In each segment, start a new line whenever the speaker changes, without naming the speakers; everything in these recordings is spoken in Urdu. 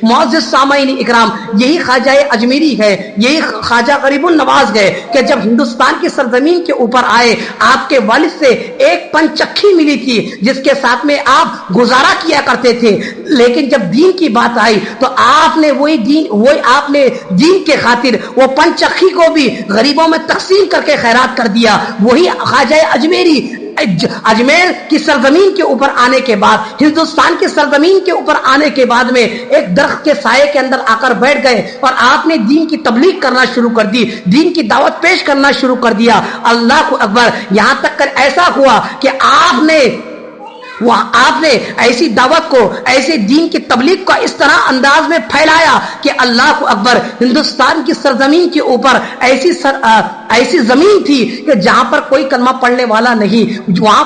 معزز سامعین اکرام، یہی خواجہ اجمیری ہے، یہی خواجہ غریب النواز ہے کہ جب ہندوستان کی سرزمین کے اوپر آئے آپ کے والد سے ایک پنچکھی ملی تھی جس کے ساتھ میں آپ گزارا کیا کرتے تھے، لیکن جب دین کی بات آئی تو آپ نے دین کے خاطر وہ پنچکھی کو بھی غریبوں میں تقسیم کر کے خیرات کر دیا۔ وہی خواجہ اجمیری اجمیر کی سرزمین کے اوپر آنے کے بعد، ہندوستان کی سرزمین کے اوپر آنے کے بعد میں ایک درخت کے سائے کے اندر آ کر بیٹھ گئے اور آپ نے دین کی تبلیغ کرنا شروع کر دی، دین کی دعوت پیش کرنا شروع کر دیا۔ اللہ اکبر، یہاں تک کر ایسا ہوا کہ آپ نے ایسی دعوت کو، ایسے دین کی تبلیغ کو اس طرح انداز میں پھیلایا کہ اللہ اکبر، ہندوستان کی سرزمین کے اوپر ایسی زمین تھی کہ جہاں پر کوئی کلمہ پڑھنے والا نہیں، جہاں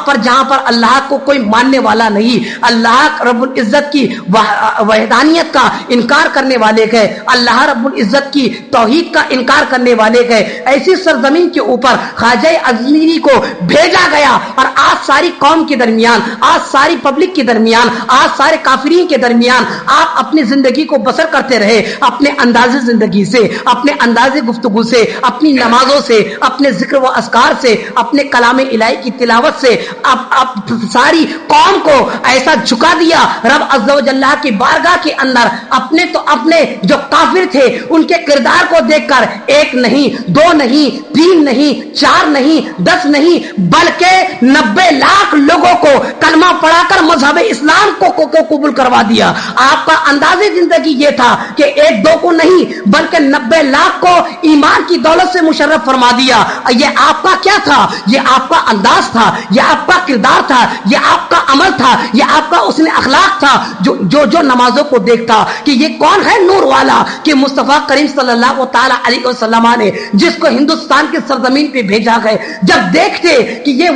پر اللہ کو کوئی ماننے والا نہیں، اللہ رب العزت کی وحدانیت کا انکار کرنے والے گئے، اللہ رب العزت کی توحید کا انکار کرنے والے گئے، ایسی سرزمین کے اوپر خواجہ اجمیری کو بھیجا گیا۔ اور آج ساری قوم کے درمیان، آج ساری پبلک کے درمیان، آج سارے کافرین کے درمیان آپ اپنی زندگی کو بسر کرتے رہے، اپنے انداز زندگی سے، اپنے انداز گفتگو سے، اپنی نمازوں سے، اپنے ذکر و اذکار سے، اپنے کلام الہی کی تلاوت سے اب ساری قوم کو ایسا جھکا دیا رب عز و جل کی بارگاہ کے اندر۔ اپنے جو کافر تھے ان کے کردار کو دیکھ کر ایک نہیں، دو نہیں، تین نہیں، چار نہیں، 10 نہیں، بلکہ 90 لاکھ لوگوں کو کلمہ پڑھا کر مذہب اسلام کو قبول کروا دیا۔ آپ کا انداز زندگی یہ تھا کہ ایک دو کو نہیں بلکہ 90 لاکھ کو ایمان کی دولت سے مشرف فرما دیا۔ یہ آپ کا کیا تھا؟ یہ آپ کا انداز تھا، یہ آپ کا کردار تھا، یہ آپ کا عمل تھا، یہ آپ کا حسن اخلاق تھا جو نمازوں کو دیکھتا کہ یہ کون ہے نور والا، کہ مصطفیٰ کریم صلی اللہ تعالی علیہ وسلم نے جس کو ہندوستان کی سرزمین پہ بھیجا گئے، جب دیکھتے کہ یہ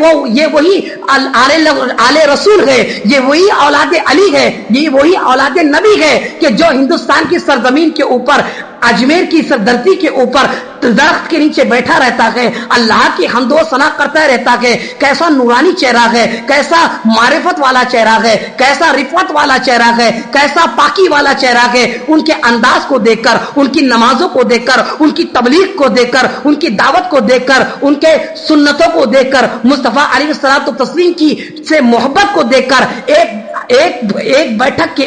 وہی آل رسول ہے، یہ وہی اولاد علی ہے، یہ وہی اولاد نبی ہے کہ جو ہندوستان کی سرزمین کے اوپر، اجمیر کی سردرتی کے اوپر درخت کے نیچے بیٹھا رہتا ہے، اللہ کی حمد و ثنا کرتا رہتا ہے، کیسا نورانی چہرہ ہے، کیسا معرفت والا چہرہ ہے، کیسا رفعت والا چہرہ ہے، کیسا پاکی والا چہرہ ہے۔ ان کے انداز کو دیکھ کر، ان کی نمازوں کو دیکھ کر، ان کی تبلیغ کو دیکھ کر، ان کی دعوت کو دیکھ کر، ان کے سنتوں کو دیکھ کر، مصطفیٰ علیہ الصلوۃ والتسلیم کی سے محبت کو دیکھ کر ایک بیٹھک کے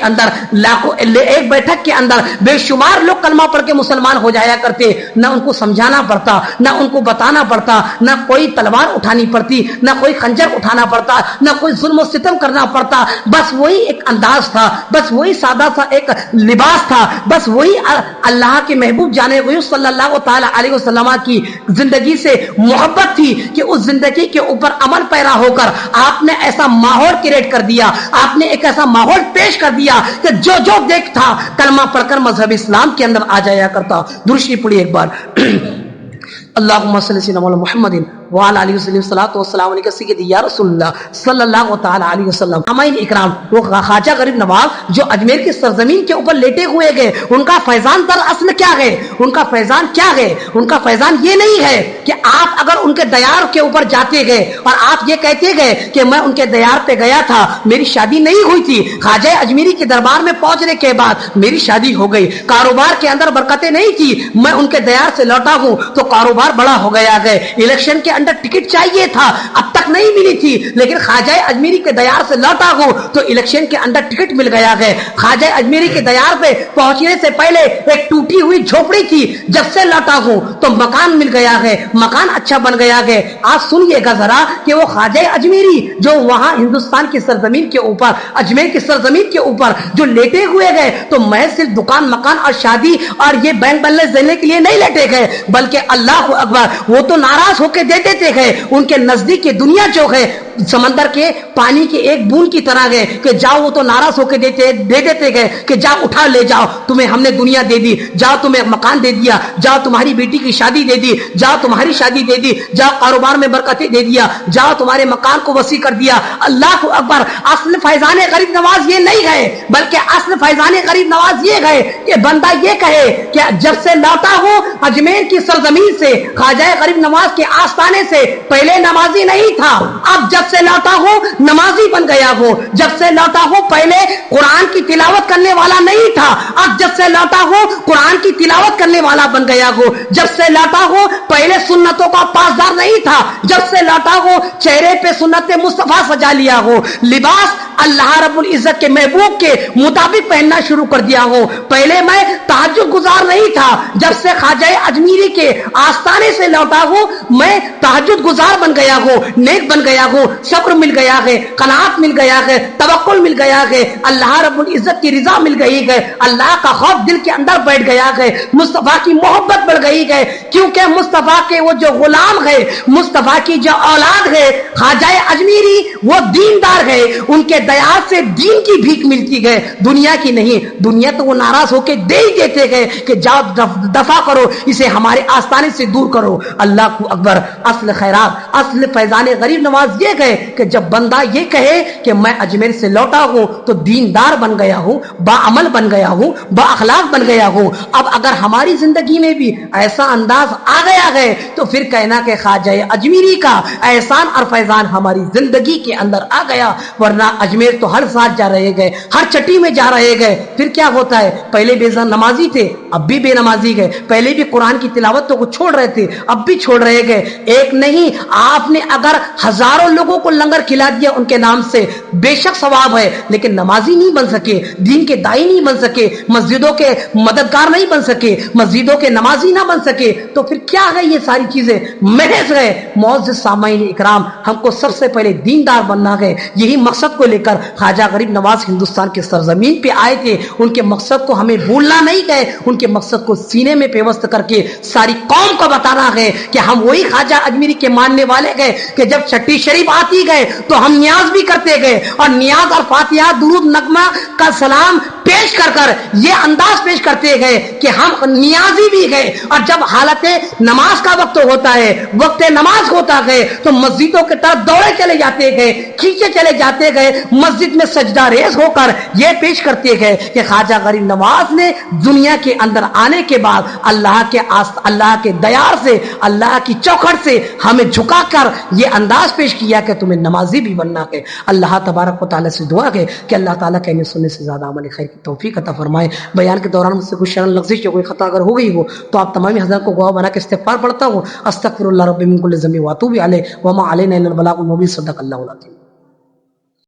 اندر بے شمار لوگ کلمہ پڑھ کے مسلمان ہو جایا کرتے، نہ ان کو سمجھانا پڑتا، نہ ان کو بتانا پڑتا، نہ کوئی تلوار اٹھانی پڑتی، نہ کوئی خنجر اٹھانا پڑتا، نہ کوئی ظلم و ستم کرنا پڑتا، بس وہی ایک انداز تھا، بس وہی سادہ سا ایک لباس تھا، بس وہی اللہ کے محبوب جانے ہوئے صلی اللہ تعالی علیہ وسلم کی زندگی سے محبت تھی کہ اس زندگی کے اوپر عمل پیرا ہو کر آپ نے ایسا ماحول کریٹ کر دیا، آپ نے ایک ایسا ماحول پیش کر دیا کہ جو دیکھتا کلمہ پڑھ کر مذہب اسلام کے اندر آ جایا کرتا۔ درود شریف پڑھیے ایک بار۔ اللہم صلی علی سیدنا محمد وعلی آلہ وسلم، صلاۃ و سلام علیک سیدی یا رسول اللہ صلی اللہ تعالی علیہ وسلم۔ سامعین اکرام، وہ خواجہ غریب نواز جو اجمیر کی سرزمین کے اوپر لیٹے ہوئے گئے، ان کا فیضان در اصل کیا ہے؟ ان کا فیضان کیا ہے؟ ان کا فیضان یہ نہیں ہے کہ آپ اگر ان کے دیار کے اوپر جاتے گئے اور آپ یہ کہتے گئے کہ میں ان کے دیار پہ گیا تھا، میری شادی نہیں ہوئی تھی، خواجہ اجمیری کے دربار میں پہنچنے کے بعد میری شادی ہو گئی، کاروبار کے اندر برکتیں نہیں تھی، میں ان کے دیار سے لوٹا ہوں تو کاروبار بڑا ہو گیا ہے، الیکشن کے اندر ٹکٹ چاہیے تھا اب تک نہیں ملی تھی، لیکن خواجہ اجمیری کے دیار سے لوٹا ہوں تو الیکشن کے اندر ٹکٹ مل گیا ہے، خواجہ اجمیری کے دیار پہ پہنچنے سے پہلے ایک ٹوٹی ہوئی جھوپڑی تھی، جب سے لوٹا ہوں تو مکان مل گیا ہے، مکان اچھا بن گیا ہے۔ آج سنیے گا ذرا کہ وہ خواجہ اجمیری جو وہاں ہندوستان کی سرزمین کے اوپر، اجمیر کی سرزمین کے اوپر جو لیٹے ہوئے گئے تو محض صرف دکان مکان اور شادی اور یہ بینک بیلنس دینے کے لیے نہیں لیٹے گئے، بلکہ اللہ اکبر وہ تو ناراض ہو کے دے دیتے گئے، ان کے نزدیک دنیا جو ہے سمندر کے پانی کے ایک بوند کی طرح گئے کہ جاؤ، وہ تو ناراض ہو کے دے دیتے گئے کہ جاؤ اٹھا لے جاؤ، تمہیں ہم نے دنیا دے دی، جاؤ تمہیں مکان دے دیا، جاؤ تمہاری بیٹی کی شادی دے دی، جاؤ تمہاری شادی دے دی، جاؤ کاروبار میں برکتیں دے دیا، جاؤ تمہارے مکان کو وسیع کر دیا۔ اللہ اکبر، اصل فیضان غریب نواز یہ نہیں ہے، بلکہ اصل فیضان غریب نواز یہ ہے کہ بندہ یہ کہے کہ جب سے لوٹا ہوں اجمیر کی سرزمین سے، خواجہ غریب نواز کے آستانے آنے سے پہلے نمازی نہیں تھا، اب جب سے لوٹا ہوں نمازی بن گیا ہوں، جب سے لوٹا ہوں پہلے قرآن کی تلاوت کرنے والا نہیں تھا، اب جب سے لوٹا ہوں قرآن کی تلاوت کرنے والا بن گیا ہوں، جب سے لوٹا ہوں پہلے سنتوں کا پاسدار نہیں تھا، جب سے لوٹا ہوں چہرے پہ سنت مصطفیٰ سجا لیا ہوں، لباس اللہ رب العزت کے محبوب کے مطابق پہننا شروع کر دیا ہوں، پہلے میں تہجد گزار نہیں تھا، جب سے خواجہ اجمیری کے آستانے سے لوٹا ہوں میں تہجد گزار بن گیا ہوں، نیک بن گیا ہوں، صبر مل گیا ہے، قناعت مل گیا ہے، توکل مل گیا ہے، اللہ رب العزت کی رضا مل گئی ہے، اللہ کا خوف دل کے اندر بیٹھ گیا ہے، مصطفیٰ کی محبت بڑھ گئی ہے، کیونکہ مصطفیٰ کے وہ جو غلام ہے، مصطفیٰ کی جو اولاد ہے خواجہ اجمیری وہ دیندار ہے، ان کے دیات سے دین کی بھیک ملتی ہے، دنیا کی نہیں، دنیا تو وہ ناراض ہو کے دے ہی دیتے گئے کہ جاؤ دفع کرو اسے ہمارے آستانے سے دور کرو۔ اللہ کو اکبر۔ اصل خیرات، اصل فیضان غریب نواز یہ کہے کہ جب بندہ یہ کہے کہ میں اجمیر سے لوٹا ہوں تو دیندار بن گیا ہوں، با عمل بن گیا ہوں، با اخلاق بن گیا ہوں۔ اب اگر ہماری زندگی میں بھی ایسا انداز آ گیا ہے تو پھر کہنا کہ خواجہ اجمیری کا احسان اور فیضان ہماری زندگی کے اندر آ گیا، ورنہ اجمیر تو ہر سال جا رہے گئے، ہر چٹی میں جا رہے گئے، پھر کیا ہوتا ہے؟ پہلے بے نمازی تھے اب بھی بے نمازی گئے، پہلے بھی قرآن کی تلاوت تو چھوڑ رہے تھے اب بھی چھوڑ رہے گئے۔ ایک نہیں، آپ نے اگر ہزاروں لوگوں کو لنگر کھلا دیا ان کے نام سے بے شک ثواب ہے، لیکن نمازی نہیں بن سکے، دین کے دائی نہیں بن سکے، مسجدوں کے مددگار نہیں بن سکے، مسجدوں کے نمازی نہ بن سکے، تو پھر کیا ہے؟ یہ ساری چیزیں محض ہے۔ معزز سامعین اکرام، ہم کو سب سے پہلے دیندار بننا ہے، یہی مقصد کو لے کر خواجہ غریب نواز ہندوستان کے سرزمین پہ آئے تھے۔ ان کے مقصد کو ہمیں بھولنا نہیں ہے، ان کے مقصد کو سینے میں پیوست کر کے ساری قوم کو بتانا ہے کہ ہم وہی خواجہ اجمیری کے ماننے والے گئے کہ جب چھٹی شریف آتی گئے تو ہم نیاز بھی کرتے گئے، اور نیاز اور فاتحہ درود نغمہ کا سلام پیش کر کر یہ انداز پیش کرتے گئے کہ ہم نیازی بھی گئے، اور جب حالت نماز کا وقت ہوتا ہے، وقت نماز ہوتا ہے تو مسجدوں کی طرف دوڑے چلے جاتے گئے، کھینچے چلے جاتے گئے، مسجد میں سجدہ ریز ہو کر یہ پیش کرتے گئے کہ خواجہ غریب نواز نے دنیا کے اندر آنے کے بعد اللہ کے دیار سے، اللہ کی چوکھٹ سے ہمیں جھکا کر یہ انداز پیش کیا کہ تمہیں نمازی بھی بننا ہے۔ اللہ تبارک و تعالیٰ سے دعا ہے کہ اللہ تعالیٰ کہنے سننے سے زیادہ عمل خیر کی توفیق عطا فرمائے۔ بیان کے دوران مجھ سے کوئی شرم لغزش یا کوئی خطا اگر ہو گئی ہو تو آپ تمامی حضرات کو گواہ بنا کے استغفار پڑھتا ہوں۔ استغفر اللہ رب من کل ذنب واتوب الیہ وما علینا الا البلاغ المبین۔ صدق اللہ العظیم۔